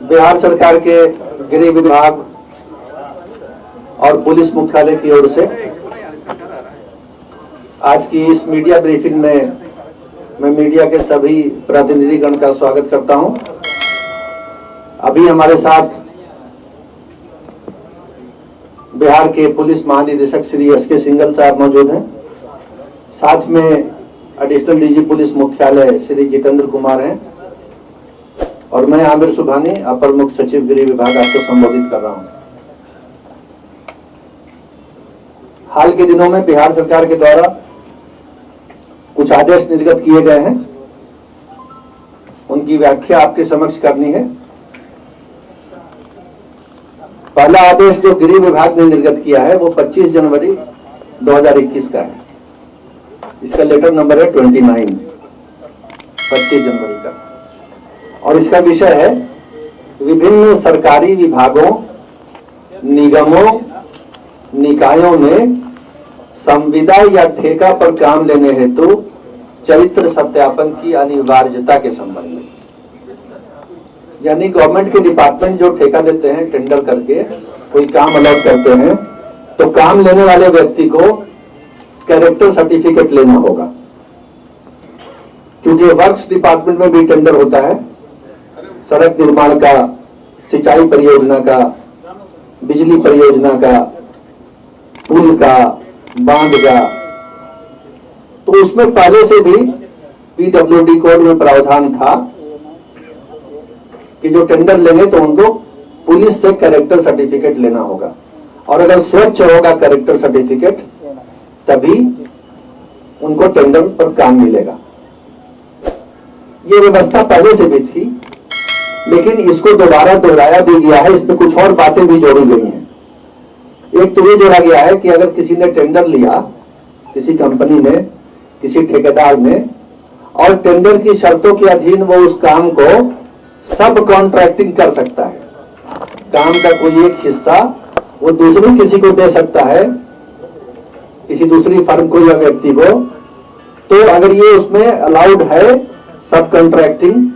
बिहार सरकार के गृह विभाग और पुलिस मुख्यालय की ओर से आज की इस मीडिया ब्रीफिंग में मैं मीडिया के सभी प्रतिनिधिगण का स्वागत करता हूं। अभी हमारे साथ बिहार के पुलिस महानिदेशक श्री एस.के. सिंघल साहब मौजूद हैं। साथ में एडिशनल डीजी पुलिस मुख्यालय श्री जितेंद्र कुमार हैं और मैं आमिर सुभानी, अपर मुख्य सचिव गृह विभाग, आपको संबोधित कर रहा हूं। हाल के दिनों में बिहार सरकार के द्वारा कुछ आदेश निर्गत किए गए हैं, उनकी व्याख्या आपके समक्ष करनी है। पहला आदेश जो गृह विभाग ने निर्गत किया है वो 25 जनवरी 2021 का है। इसका लेटर नंबर है 29, 25 जनवरी का, और इसका विषय है विभिन्न सरकारी विभागों, निगमों, निकायों में संविदा या ठेका पर काम लेने हेतु चरित्र सत्यापन की अनिवार्यता के संबंध में। यानी गवर्नमेंट के डिपार्टमेंट जो ठेका लेते हैं, टेंडर करके कोई काम अलॉट करते हैं, तो काम लेने वाले व्यक्ति को कैरेक्टर सर्टिफिकेट लेना होगा, क्योंकि वर्क्स डिपार्टमेंट में भी टेंडर होता है, सड़क निर्माण का, सिंचाई परियोजना का, बिजली परियोजना का, पुल का, बांध का। तो उसमें पहले से भी पीडब्ल्यूडी कोड में प्रावधान था कि जो टेंडर लेंगे तो उनको पुलिस से कैरेक्टर सर्टिफिकेट लेना होगा, और अगर स्वच्छ होगा कैरेक्टर सर्टिफिकेट तभी उनको टेंडर पर काम मिलेगा। ये व्यवस्था पहले से भी थी, लेकिन इसको दोबारा दोहराया भी गया है। इसमें कुछ और बातें भी जोड़ी गई हैं। एक तो ये जोड़ा गया है कि अगर किसी ने टेंडर लिया, किसी कंपनी ने, किसी ठेकेदार ने, और टेंडर की शर्तों के अधीन वो उस काम को सब कॉन्ट्रैक्टिंग कर सकता है, काम का कोई एक हिस्सा वो दूसरी किसी को दे सकता है, किसी दूसरी फर्म को या व्यक्ति को। तो अगर ये उसमें अलाउड है सब कॉन्ट्रैक्टिंग,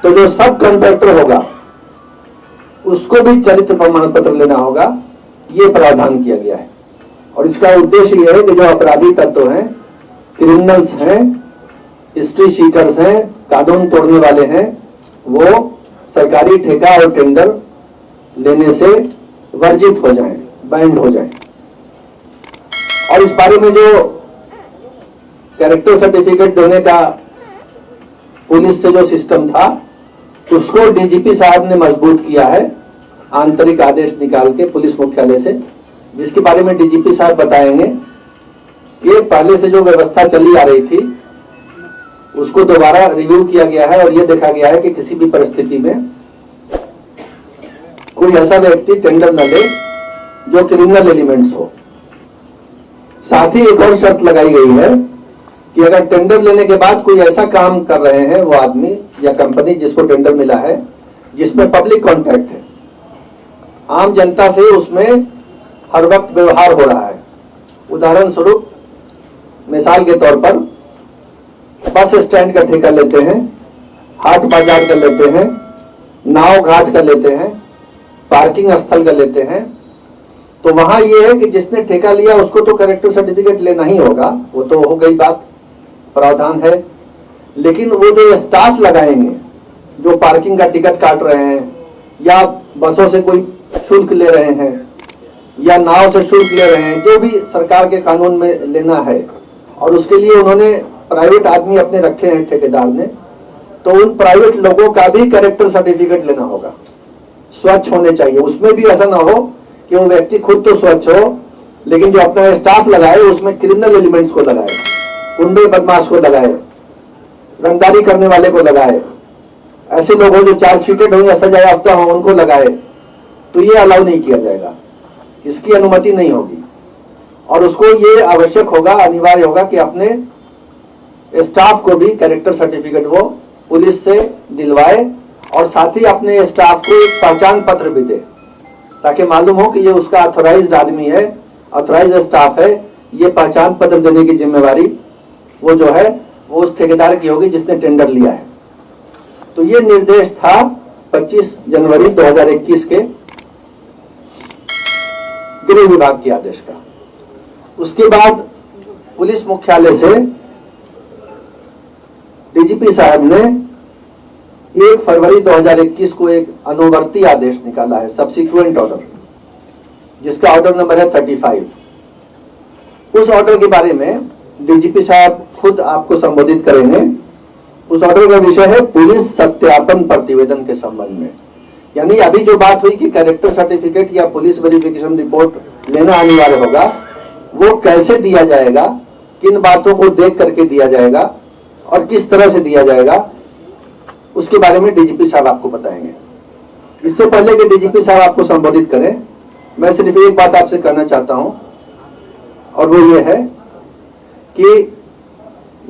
तो जो सब कॉन्ट्रैक्टर होगा उसको भी चरित्र प्रमाण पत्र लेना होगा। ये प्रावधान किया गया है, और इसका उद्देश्य यह है कि जो अपराधी तत्व हैं, क्रिमिनल्स हैं, हिस्ट्री सीकर्स हैं, कानून तोड़ने वाले हैं, वो सरकारी ठेका और टेंडर लेने से वर्जित हो जाएं, बैंड हो जाएं। और इस बारे में जो कैरेक्टर सर्टिफिकेट देने का पुलिस से जो सिस्टम था, उसको डीजीपी साहब ने मजबूत किया है आंतरिक आदेश निकाल के पुलिस मुख्यालय से, जिसके बारे में डीजीपी साहब बताएंगे। ये पहले से जो व्यवस्था चली आ रही थी उसको दोबारा रिव्यू किया गया है, और ये देखा गया है कि किसी भी परिस्थिति में कोई ऐसा व्यक्ति टेंडर न ले जो क्रिमिनल एलिमेंट्स हो। साथ ही एक और शर्त लगाई गई है कि अगर टेंडर लेने के बाद कोई ऐसा काम कर रहे हैं वो आदमी या कंपनी जिसको टेंडर मिला है, जिसमें पब्लिक कॉन्ट्रैक्ट है, आम जनता से उसमें हर वक्त व्यवहार हो रहा है। उदाहरण स्वरूप, मिसाल के तौर पर बस स्टैंड का ठेका लेते हैं, हाट बाजार का लेते हैं, नाव घाट का लेते हैं, पार्किंग स्थल का लेते हैं। तो वहां यह है कि जिसने ठेका लिया उसको तो कैरेक्टर सर्टिफिकेट लेना ही होगा, वो तो हो गई बात, प्रावधान है। लेकिन वो जो स्टाफ लगाएंगे, जो पार्किंग का टिकट काट रहे हैं, या बसों से कोई शुल्क ले रहे हैं, या नाव से शुल्क ले रहे हैं, जो भी सरकार के कानून में लेना है, और उसके लिए उन्होंने प्राइवेट आदमी अपने रखे हैं ठेकेदार ने, तो उन प्राइवेट लोगों का भी कैरेक्टर सर्टिफिकेट लेना होगा। स्वच्छ होने चाहिए, उसमें भी ऐसा ना हो कि वो व्यक्ति खुद तो स्वच्छ हो, लेकिन जो अपना स्टाफ लगाए उसमें क्रिमिनल एलिमेंट्स को लगाए, गुंडे बदमाश को लगाए, रंगदारी करने वाले को लगाए, ऐसे लोग हो जो चार्जशीटेड हो या सजा याफ्ता हो उनको लगाए, तो ये अलाउ नहीं किया जाएगा, इसकी अनुमति नहीं होगी। और उसको ये आवश्यक होगा, अनिवार्य होगा कि अपने स्टाफ को भी कैरेक्टर सर्टिफिकेट वो पुलिस से दिलवाए, और साथ ही अपने स्टाफ को एक पहचान पत्र भी दे, ताकि मालूम हो कि ये उसका ऑथराइज्ड आदमी है, ऑथराइज्ड स्टाफ है। ये पहचान पत्र देने की जिम्मेवारी वो जो है वो उस ठेकेदार की होगी जिसने टेंडर लिया है। तो ये निर्देश था 25 जनवरी 2021 के गृह विभाग के आदेश का। उसके बाद पुलिस मुख्यालय से डीजीपी साहब ने 1 फरवरी 2021 को एक अनुवर्ती आदेश निकाला है, सब्सिक्वेंट ऑर्डर, जिसका ऑर्डर नंबर है 35। उस ऑर्डर के बारे में डीजीपी साहब खुद आपको संबोधित करेंगे। उस ऑर्डर का विषय है पुलिस सत्यापन प्रतिवेदन के संबंध में। यानी अभी जो बात हुई कि कैरेक्टर सर्टिफिकेट या पुलिस वेरिफिकेशन रिपोर्ट लेना अनिवार्य होगा, वो कैसे दिया जाएगा, किन बातों को देख करके दिया जाएगा और किस तरह से दिया जाएगा, उसके बारे में डीजीपी साहब आपको बताएंगे। इससे पहले कि डीजीपी साहब आपको संबोधित करें, मैं सिर्फ एक बात आपसे कहना चाहता हूं, और वो ये है कि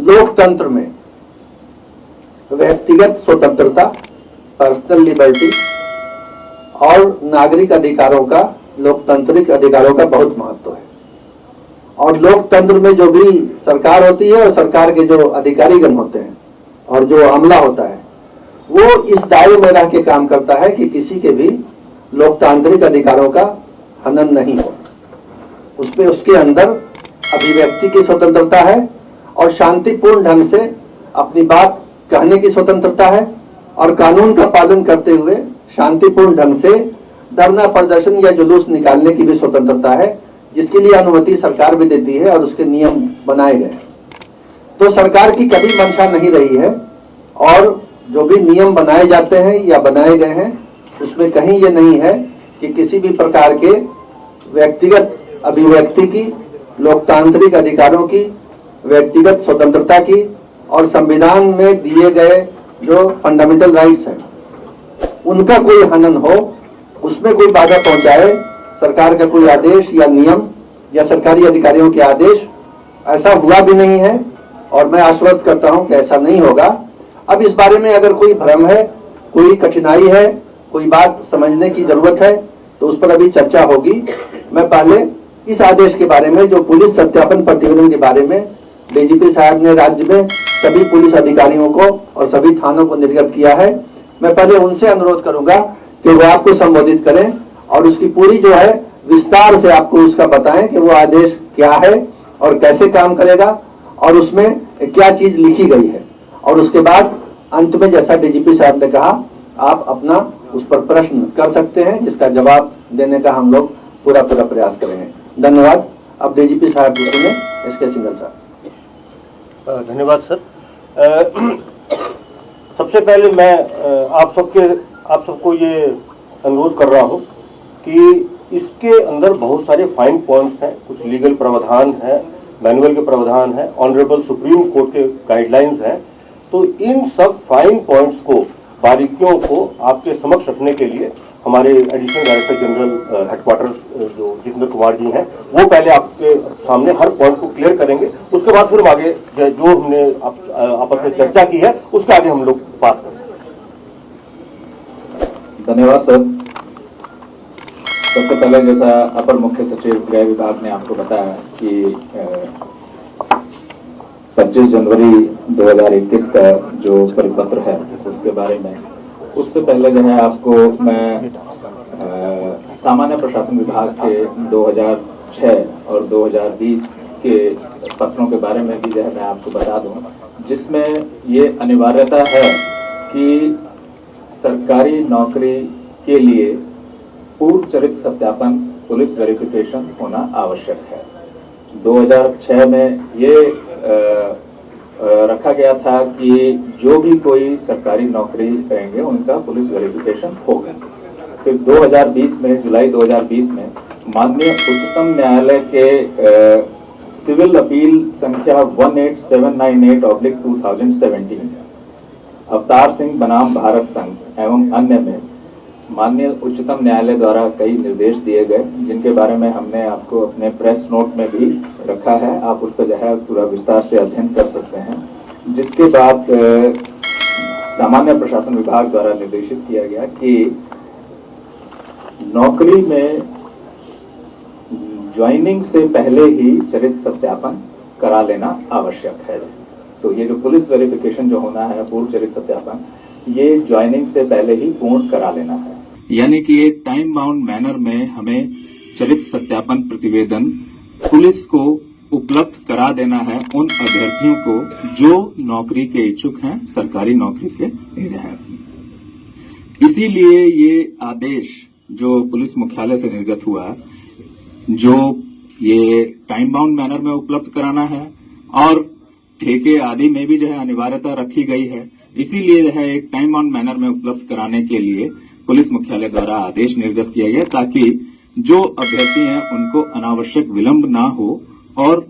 लोकतंत्र में व्यक्तिगत स्वतंत्रता, पर्सनल लिबर्टी और नागरिक अधिकारों का, लोकतांत्रिक अधिकारों का बहुत महत्व है। और लोकतंत्र में जो भी सरकार होती है और सरकार के जो अधिकारीगण होते हैं और जो अमला होता है, वो इस दायरे में रह के काम करता है कि किसी के भी लोकतांत्रिक अधिकारों का हनन नहीं हो। उसमें उसके अंदर अभिव्यक्ति की स्वतंत्रता है और शांतिपूर्ण ढंग से अपनी बात कहने की स्वतंत्रता है और कानून का पालन करते हुए शांतिपूर्ण ढंग से धरना प्रदर्शन या जुलूस निकालने की भी स्वतंत्रता है, जिसके लिए अनुमति सरकार भी देती है और उसके नियम बनाए गए हैं। तो सरकार की कभी मंशा नहीं रही है और जो भी नियम बनाए जाते हैं या बनाए गए हैं, उसमें कहीं ये नहीं है कि किसी भी प्रकार के व्यक्तिगत अभिव्यक्ति की, लोकतांत्रिक अधिकारों की, व्यक्तिगत स्वतंत्रता की और संविधान में दिए गए जो फंडामेंटल राइट्स हैं, उनका कोई हनन हो, उसमें कोई बाधा पहुंचाए सरकार का कोई आदेश या नियम या सरकारी अधिकारियों के आदेश, ऐसा हुआ भी नहीं है और मैं आश्वस्त करता हूं कि ऐसा नहीं होगा। अब इस बारे में अगर कोई भ्रम है, कोई कठिनाई है, कोई बात समझने की जरूरत है, तो उस पर अभी चर्चा होगी। मैं पहले इस आदेश के बारे में, जो पुलिस सत्यापन प्रतिवेदन के बारे में डीजीपी साहब ने राज्य में सभी पुलिस अधिकारियों को और सभी थानों को निर्गत किया है, मैं पहले उनसे अनुरोध करूंगा कि वो आपको संबोधित करें और उसकी पूरी जो है विस्तार से आपको उसका बताएं कि वो आदेश क्या है और कैसे काम करेगा और उसमें क्या चीज लिखी गई है। और उसके बाद अंत में, जैसा डीजीपी साहब ने कहा, आप अपना उस पर प्रश्न कर सकते हैं, जिसका जवाब देने का हम लोग पूरा प्रयास करेंगे। धन्यवाद। अब डीजीपी साहब जी सुने, एसके सिंघल साहब। धन्यवाद सर। सबसे पहले मैं आप सबको ये अनुरोध कर रहा हूँ कि इसके अंदर बहुत सारे फाइन पॉइंट्स हैं, कुछ लीगल प्रावधान है, मैनुअल के प्रावधान है, ऑनरेबल सुप्रीम कोर्ट के गाइडलाइंस हैं। तो इन सब फाइन पॉइंट्स को, बारीकियों को आपके समक्ष रखने के लिए हमारे एडिशनल डायरेक्टर जनरल हेडक्वार्टर जो जितेंद्र कुमार जी हैं, वो पहले आपके सामने हर पॉइंट को क्लियर करेंगे। उसके बाद फिर आगे जो हमने आपस में चर्चा की है उसके आगे हम लोग बात करेंगे। धन्यवाद सर। सबसे पहले, जैसा अपर मुख्य सचिव गृह विभाग ने आपको बताया कि 25 जनवरी 2021 का जो परिपत्र है उसके बारे में, उससे पहले जो है आपको मैं सामान्य प्रशासन विभाग के 2006 और 2020 के पत्रों के बारे में भी जो है मैं आपको बता दूं, जिसमें ये अनिवार्यता है कि सरकारी नौकरी के लिए पूर्व चरित्र सत्यापन, पुलिस वेरिफिकेशन होना आवश्यक है। 2006 में ये रखा गया था कि जो भी कोई सरकारी नौकरी करेंगे उनका पुलिस वेरिफिकेशन होगा। फिर 2020 में, जुलाई 2020 में माननीय उच्चतम न्यायालय के सिविल अपील संख्या 18798/2017 अवतार सिंह बनाम भारत संघ एवं अन्य में माननीय उच्चतम न्यायालय द्वारा कई निर्देश दिए गए, जिनके बारे में हमने आपको अपने प्रेस नोट में भी रखा है। आप उस पर जो है पूरा विस्तार से अध्ययन कर सकते हैं। जिसके बाद सामान्य प्रशासन विभाग द्वारा निर्देशित किया गया कि नौकरी में ज्वाइनिंग से पहले ही चरित्र सत्यापन करा लेना आवश्यक है। तो ये जो पुलिस वेरिफिकेशन जो होना है, पूर्व चरित्र सत्यापन, ये ज्वाइनिंग से पहले ही पूर्ण करा लेना है। यानी कि एक टाइम बाउंड मैनर में हमें चरित्र सत्यापन प्रतिवेदन पुलिस को उपलब्ध करा देना है उन अभ्यर्थियों को जो नौकरी के इच्छुक हैं, सरकारी नौकरी के लिए हैं। इसीलिए ये आदेश जो पुलिस मुख्यालय से निर्गत हुआ, जो ये टाइम बाउंड मैनर में उपलब्ध कराना है और ठेके आदि में भी जो है अनिवार्यता रखी गई है, इसीलिए जो है एक टाइम बाउंड मैनर में उपलब्ध कराने के लिए पुलिस मुख्यालय द्वारा आदेश निर्गत किया गया, ताकि जो अभ्यर्थी हैं उनको अनावश्यक विलंब ना हो और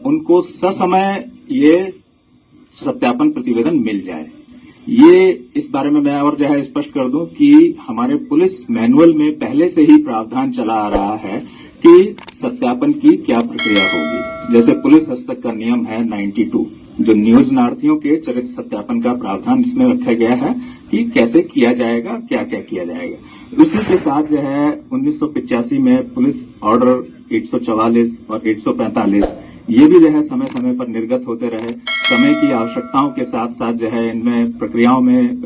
उनको ससमय ये सत्यापन प्रतिवेदन मिल जाए। ये इस बारे में मैं और जो है स्पष्ट कर दूं कि हमारे पुलिस मैनुअल में पहले से ही प्रावधान चला आ रहा है कि सत्यापन की क्या प्रक्रिया होगी। जैसे पुलिस हस्तक का नियम है 92, जो नियोजनार्थियों के चरित्र सत्यापन का प्रावधान इसमें रखा गया है कि कैसे किया जाएगा, क्या क्या किया जाएगा। उसी के साथ जो है 1985 में पुलिस ऑर्डर 844 और 845 ये भी जो है समय समय पर निर्गत होते रहे। समय की आवश्यकताओं के साथ साथ जो है इनमें प्रक्रियाओं में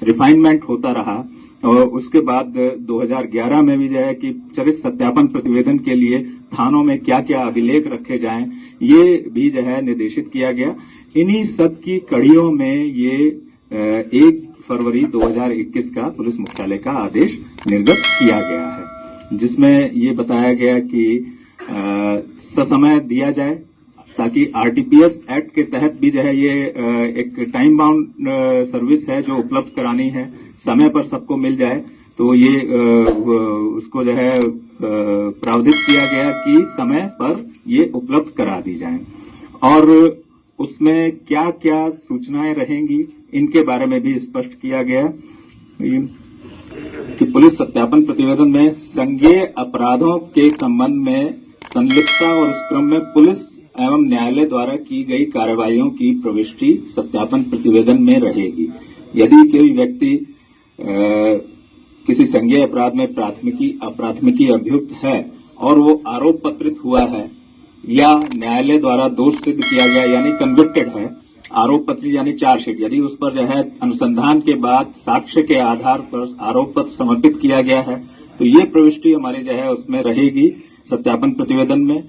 रिफाइनमेंट होता रहा और उसके बाद 2011 में भी जो है कि चरित्र सत्यापन प्रतिवेदन के लिए थानों में क्या क्या अभिलेख रखे जाएं, ये भी जो है निर्देशित किया गया। इन्हीं सब की कड़ियों में ये 1 फरवरी 2021 का पुलिस मुख्यालय का आदेश निर्गत किया गया है, जिसमें ये बताया गया कि ससमय दिया जाए, ताकि आरटीपीएस एक्ट के तहत भी जो है ये एक टाइम बाउंड सर्विस है जो उपलब्ध करानी है, समय पर सबको मिल जाए। तो ये उसको जो है प्रावधान किया गया कि समय पर ये उपलब्ध करा दी जाए और उसमें क्या क्या सूचनाएं रहेंगी इनके बारे में भी स्पष्ट किया गया कि पुलिस सत्यापन प्रतिवेदन में संज्ञेय अपराधों के संबंध में संलिप्तता और उस क्रम में पुलिस एवं न्यायालय द्वारा की गई कार्रवाइयों की प्रविष्टि सत्यापन प्रतिवेदन में रहेगी। यदि कोई व्यक्ति किसी संज्ञेय अपराध में अप्राथमिकी अभियुक्त है और वो आरोप पत्रित हुआ है या न्यायालय द्वारा दोष सिद्ध किया गया यानी कन्विक्टेड है, आरोप पत्र यानी चार्जशीट, यदि उस पर जो है अनुसंधान के बाद साक्ष्य के आधार पर आरोप पत्र समर्पित किया गया है, तो ये प्रविष्टि हमारी जो है उसमें रहेगी सत्यापन प्रतिवेदन में।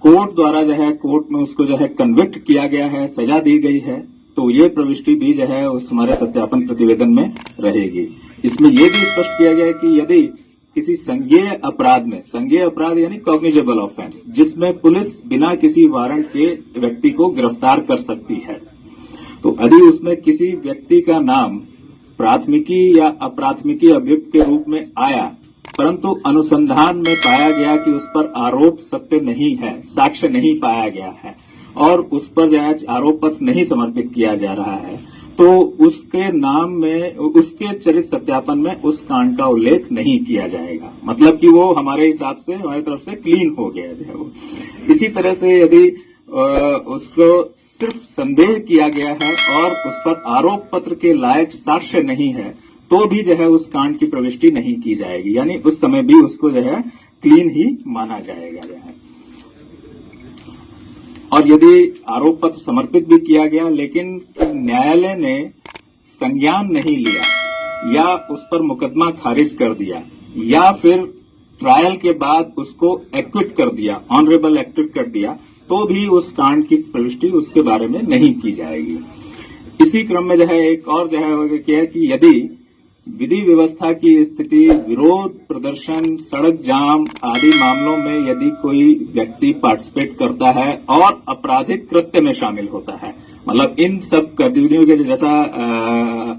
कोर्ट द्वारा जो है कोर्ट में उसको जो है कन्विक्ट किया गया है, सजा दी गई है, तो ये प्रविष्टि भी जो है उस हमारे सत्यापन प्रतिवेदन में रहेगी। इसमें यह भी स्पष्ट किया गया है कि यदि किसी संज्ञेय अपराध में, संज्ञेय अपराध यानी कॉग्निजेबल ऑफेंस, जिसमें पुलिस बिना किसी वारंट के व्यक्ति को गिरफ्तार कर सकती है, तो यदि उसमें किसी व्यक्ति का नाम प्राथमिकी या अप्राथमिकी अभियुक्त के रूप में आया, परंतु अनुसंधान में पाया गया कि उस पर आरोप सत्य नहीं है, साक्ष्य नहीं पाया गया है और उस पर जो है आरोप पत्र नहीं समर्पित किया जा रहा है, तो उसके नाम में, उसके चरित्र सत्यापन में उस कांड का उल्लेख नहीं किया जाएगा। मतलब कि वो हमारे हिसाब से, हमारी तरफ से क्लीन हो गया है वो। इसी तरह से यदि उसको सिर्फ संदेह किया गया है और उस पर आरोप पत्र के लायक साक्ष्य नहीं है, तो भी जो है उस कांड की प्रविष्टि नहीं की जाएगी, यानी उस समय भी उसको जो है क्लीन ही माना जाएगा जो है। और यदि आरोप पत्र समर्पित भी किया गया लेकिन न्यायालय ने संज्ञान नहीं लिया या उस पर मुकदमा खारिज कर दिया या फिर ट्रायल के बाद उसको एक्विट कर दिया, ऑनरेबल एक्विट कर दिया, तो भी उस कांड की प्रविष्टि उसके बारे में नहीं की जाएगी। इसी क्रम में जो है एक और जो है क्या कि यदि विधि व्यवस्था की स्थिति, विरोध प्रदर्शन, सड़क जाम आदि मामलों में यदि कोई व्यक्ति पार्टिसिपेट करता है और आपराधिक कृत्य में शामिल होता है, मतलब इन सब गतिविधियों के जैसा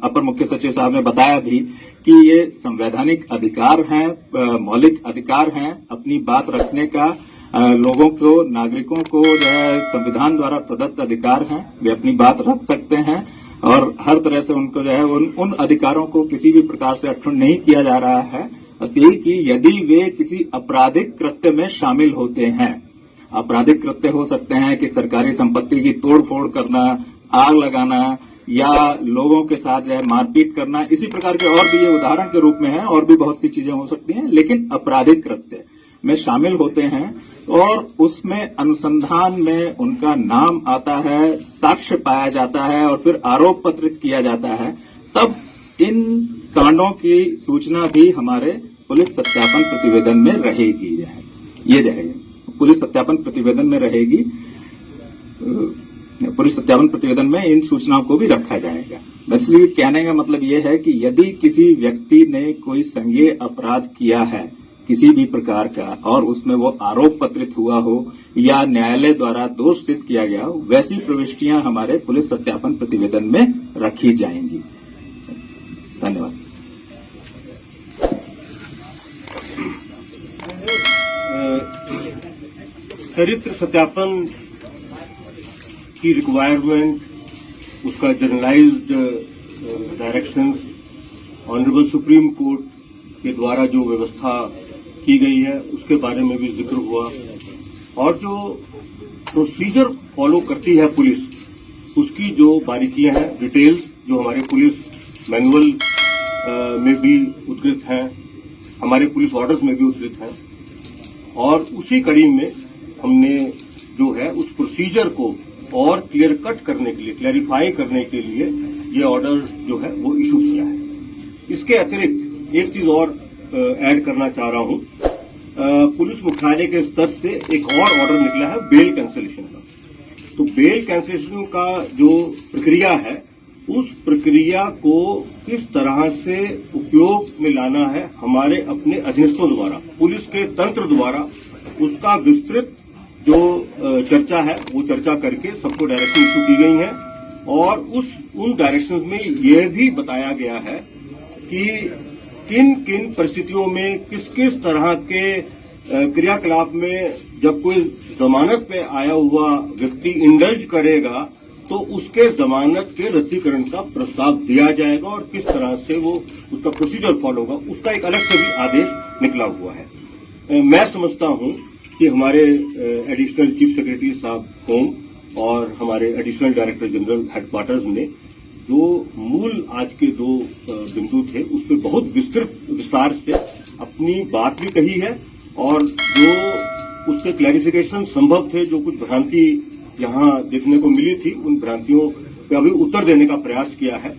अपर मुख्य सचिव साहब ने बताया भी कि ये संवैधानिक अधिकार हैं, मौलिक अधिकार हैं, अपनी बात रखने का लोगों को, नागरिकों को जो है संविधान द्वारा प्रदत्त अधिकार हैं, वे अपनी बात रख सकते हैं और हर तरह से उनको जो है उन अधिकारों को किसी भी प्रकार से अक्षुण्ण नहीं किया जा रहा है। बस यही कि यदि वे किसी आपराधिक कृत्य में शामिल होते हैं, आपराधिक कृत्य हो सकते हैं कि सरकारी संपत्ति की तोड़फोड़ करना, आग लगाना या लोगों के साथ जो है मारपीट करना, इसी प्रकार के और भी ये उदाहरण के रूप में है, और भी बहुत सी चीजें हो सकती हैं, लेकिन आपराधिक कृत्य में शामिल होते हैं और उसमें अनुसंधान में उनका नाम आता है, साक्ष्य पाया जाता है और फिर आरोप पत्रित किया जाता है, तब इन कांडों की सूचना भी हमारे पुलिस सत्यापन प्रतिवेदन में रहेगी। ये रहेगी पुलिस सत्यापन प्रतिवेदन में रहेगी। पुलिस सत्यापन प्रतिवेदन में इन सूचनाओं को भी रखा जाएगा। इसलिए कहने का मतलब यह है कि यदि किसी व्यक्ति ने कोई संज्ञेय अपराध किया है किसी भी प्रकार का और उसमें वो आरोप पत्रित हुआ हो या न्यायालय द्वारा दोष सिद्ध किया गया हो, वैसी प्रविष्टियां हमारे पुलिस सत्यापन प्रतिवेदन में रखी जाएंगी। धन्यवाद। चरित्र सत्यापन की रिक्वायरमेंट, उसका generalised directions honourable Supreme Court के द्वारा जो व्यवस्था की गई है उसके बारे में भी जिक्र हुआ और जो प्रोसीजर फॉलो करती है पुलिस उसकी जो बारीकियां हैं, डिटेल्स जो हमारे पुलिस मैनुअल में भी उद्धृत हैं, हमारे पुलिस ऑर्डर्स में भी उद्धृत हैं और उसी कड़ी में हमने जो है उस प्रोसीजर को और क्लियर कट करने के लिए, क्लैरिफाई करने के लिए ये ऑर्डर जो है वो इशू किया है। इसके अतिरिक्त एक चीज और ऐड करना चाह रहा हूं। पुलिस मुख्यालय के स्तर से एक और ऑर्डर निकला है बेल कैंसिलेशन का। तो बेल कैंसिलेशन का जो प्रक्रिया है उस प्रक्रिया को किस तरह से उपयोग में लाना है हमारे अपने अधीनस्थों द्वारा, पुलिस के तंत्र द्वारा, उसका विस्तृत जो चर्चा है वो चर्चा करके सबको डायरेक्शन इशू की गई है और उन डायरेक्शंस में यह भी बताया गया है कि किन किन परिस्थितियों में किस किस तरह के क्रियाकलाप में जब कोई जमानत पे आया हुआ व्यक्ति इंडल्ज करेगा तो उसके जमानत के रद्दीकरण का प्रस्ताव दिया जाएगा और किस तरह से वो उसका प्रोसीजर फॉलो होगा, उसका एक अलग से भी आदेश निकला हुआ है। मैं समझता हूं कि हमारे एडिशनल चीफ सेक्रेटरी साहब होम और हमारे एडिशनल डायरेक्टर जनरल हेडक्वार्टर्स ने जो मूल आज के दो बिंदु थे उस पर बहुत विस्तार से अपनी बात भी कही है और जो उसके क्लैरिफिकेशन संभव थे, जो कुछ भ्रांति यहां देखने को मिली थी, उन भ्रांतियों का भी उत्तर देने का प्रयास किया है।